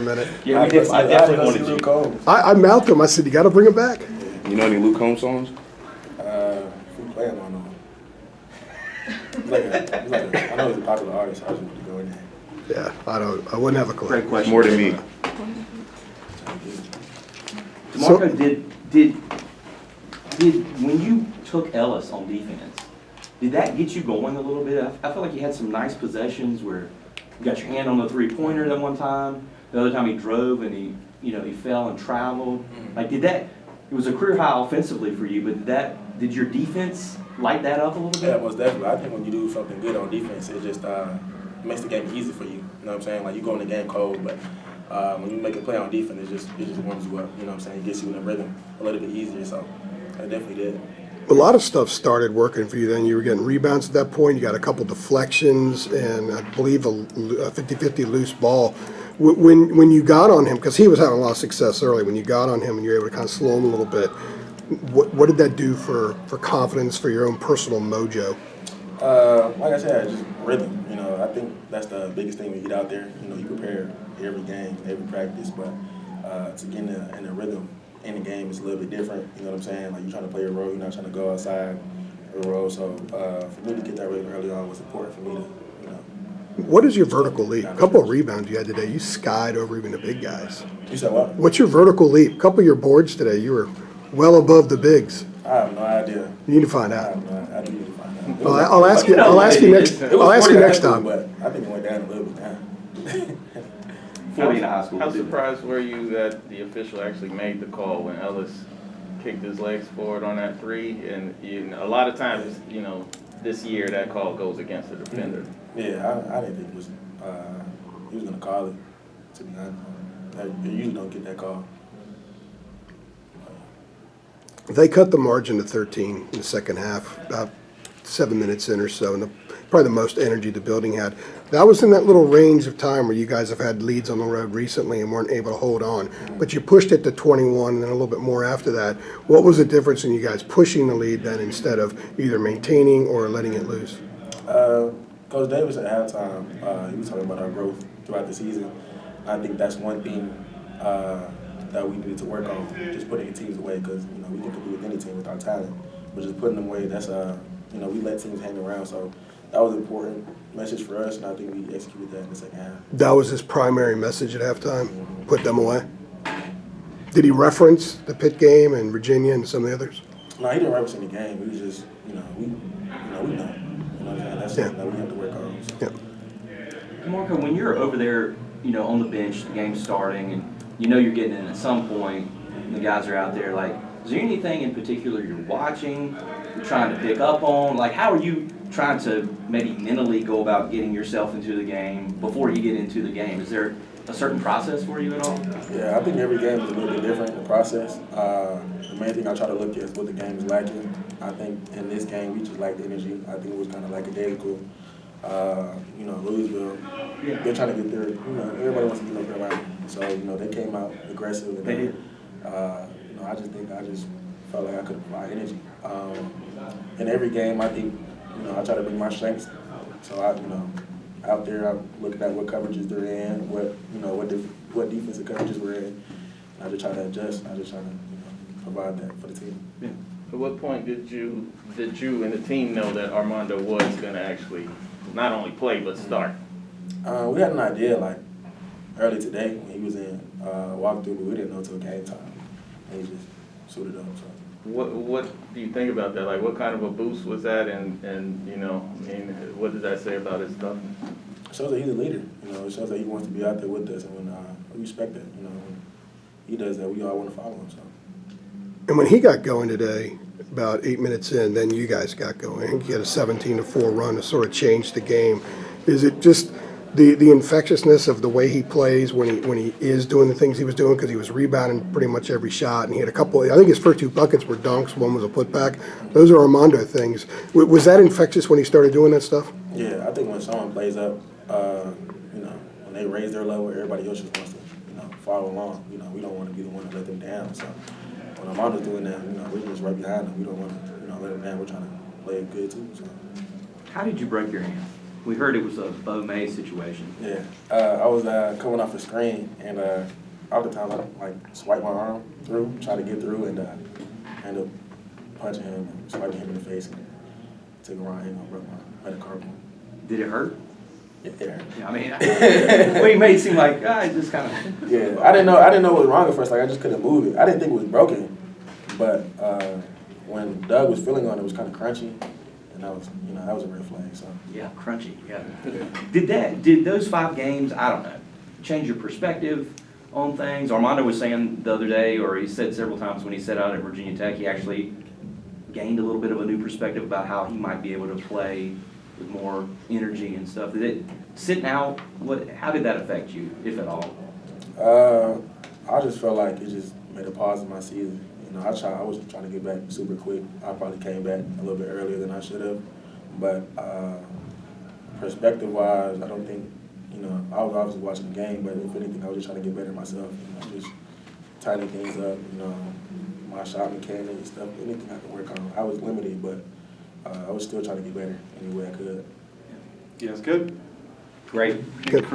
minute. Yeah, I definitely wanted you. I mouthed him. I said, you got to bring him back. You know any Luke Combs songs? We play him on them. I know he's a popular artist, so I just want to go in there. Yeah, I wouldn't have a clue. Great question. More than me. DeMarco, did when you took Ellis on defense, did that get you going a little bit? I feel like you had some nice possessions where you got your hand on the three-pointer that one time. The other time he drove and he fell and traveled. Like it was a career high offensively for you, but did your defense light that up a little bit? Yeah, most definitely. I think when you do something good on defense, it just makes the game easy for you. You know what I'm saying? Like you go in the game cold, but when you make a play on defense, it just warms you up. You know what I'm saying? It gets you in the rhythm a little bit easier. So I definitely did. A lot of stuff started working for you then. You were getting rebounds at that point. You got a couple deflections and I believe a 50-50 loose ball. When you got on him, because he was having a lot of success early, when you got on him and you were able to kind of slow him a little bit, what did that do for confidence, for your own personal mojo? Like I said, just rhythm. You know, I think that's the biggest thing when you get out there. You know, you prepare every game, every practice, but to get in the rhythm in the game is a little bit different. You know what I'm saying? Like you're trying to play your role, you're not trying to go outside your role. So for me to get that rhythm early on was important for me to, you know. What is your vertical leap? A couple of rebounds you had today. You skied over even the big guys. You said what? What's your vertical leap? A couple of your boards today, you were well above the bigs. I have no idea. You need to find out. I do need to find out. Well, I'll ask you next time. But I think it went down a little bit down. 40 in high school. How surprised were you that the official actually made the call when Ellis kicked his legs forward on that three? And a lot of times, this year that call goes against the defender. Yeah, I didn't think he was going to call it, to be honest. You usually don't get that call. They cut the margin to 13 in the second half, about 7 minutes in or so, and probably the most energy the building had. That was in that little range of time where you guys have had leads on the road recently and weren't able to hold on. But you pushed it to 21 and then a little bit more after that. What was the difference in you guys pushing the lead then instead of either maintaining or letting it loose? Coach Davis at halftime, he was talking about our growth throughout the season. I think that's one thing that we needed to work on, just putting teams away, because we can compete with any team with our talent, but just putting them away. That's we let teams hang around, so that was an important message for us, and I think we executed that in the second half. That was his primary message at halftime. Put them away. Did he reference the Pitt game and Virginia and some of the others? No, he didn't reference any game. He was just we know. You know what I'm saying? That's something that we have to work on. So. Yeah. Marco, when you're over there, on the bench, the game's starting, and you're getting in at some point, and the guys are out there, like, is there anything in particular you're watching, you're trying to pick up on? Like, how are you trying to maybe mentally go about getting yourself into the game before you get into the game? Is there a certain process for you at all? Yeah, I think every game is a little bit different, the process. The main thing I try to look at is what the game is lacking. I think in this game, we just lacked the energy. I think it was kind of lackadaisical. Louisville, they're trying to get their, everybody wants to get their Carolina. So, they came out aggressive. And, They did. I just felt like I could provide energy. In every game, I think, I try to bring my strengths. So, out there, I'm looking at what coverages they're in, what defensive coverages we're in. I just try to adjust. I just try to, provide that for the team. Yeah. At what point did you and the team know that Armando was going to actually not only play but start? We had an idea like early today when he was in walkthrough, but we didn't know until game time. And he just suited up. So. What do you think about that? Like, what kind of a boost was that? And what did that say about his stuff? It shows that he's a leader. It shows that he wants to be out there with us, and we respect that. When he does that, we all want to follow him. So. And when he got going today, about 8 minutes in, then you guys got going. He had a 17-4 run to sort of change the game. Is it just the infectiousness of the way he plays when he is doing the things he was doing, because he was rebounding pretty much every shot, and he had a couple, I think his first 2 buckets were dunks, one was a putback. Those are Armando things. Was that infectious when he started doing that stuff? Yeah, I think when someone plays up, when they raise their level, everybody else just wants to, follow along. We don't want to be the one to let them down. So when Armando's doing that, we're just right behind him. We don't want to, let him down. We're trying to play it good too. So. How did you break your hand? We heard it was a Bo May situation. Yeah, I was coming off a screen, and all the time I like swipe my arm through, try to get through, and end up punching him, and swiping him in the face, and took a wrong angle, broke my metacarpal. Did it hurt? Yeah, it hurt. Yeah, I mean, well, you made it seem like, it just kind of. Yeah, I didn't know what was wrong at first. Like I just couldn't move it. I didn't think it was broken, but when Doug was feeling on it, it was kind of crunchy, and that was a red flag. So Yeah, crunchy, yeah. Did those 5 games, I don't know, change your perspective on things? Armando was saying the other day, or he said several times when he sat out at Virginia Tech, he actually gained a little bit of a new perspective about how he might be able to play with more energy and stuff. Did it, sitting out, how did that affect you, if at all? I just felt like it just made a pause in my season. I was trying to get back super quick. I probably came back a little bit earlier than I should have. But perspective-wise, I don't think, I was obviously watching the game, but if anything, I was just trying to get better myself. Just tighten things up, my shot mechanics and stuff, anything I could work on. I was limited, but I was still trying to get better any way I could. Yeah, it's good. Great. Good.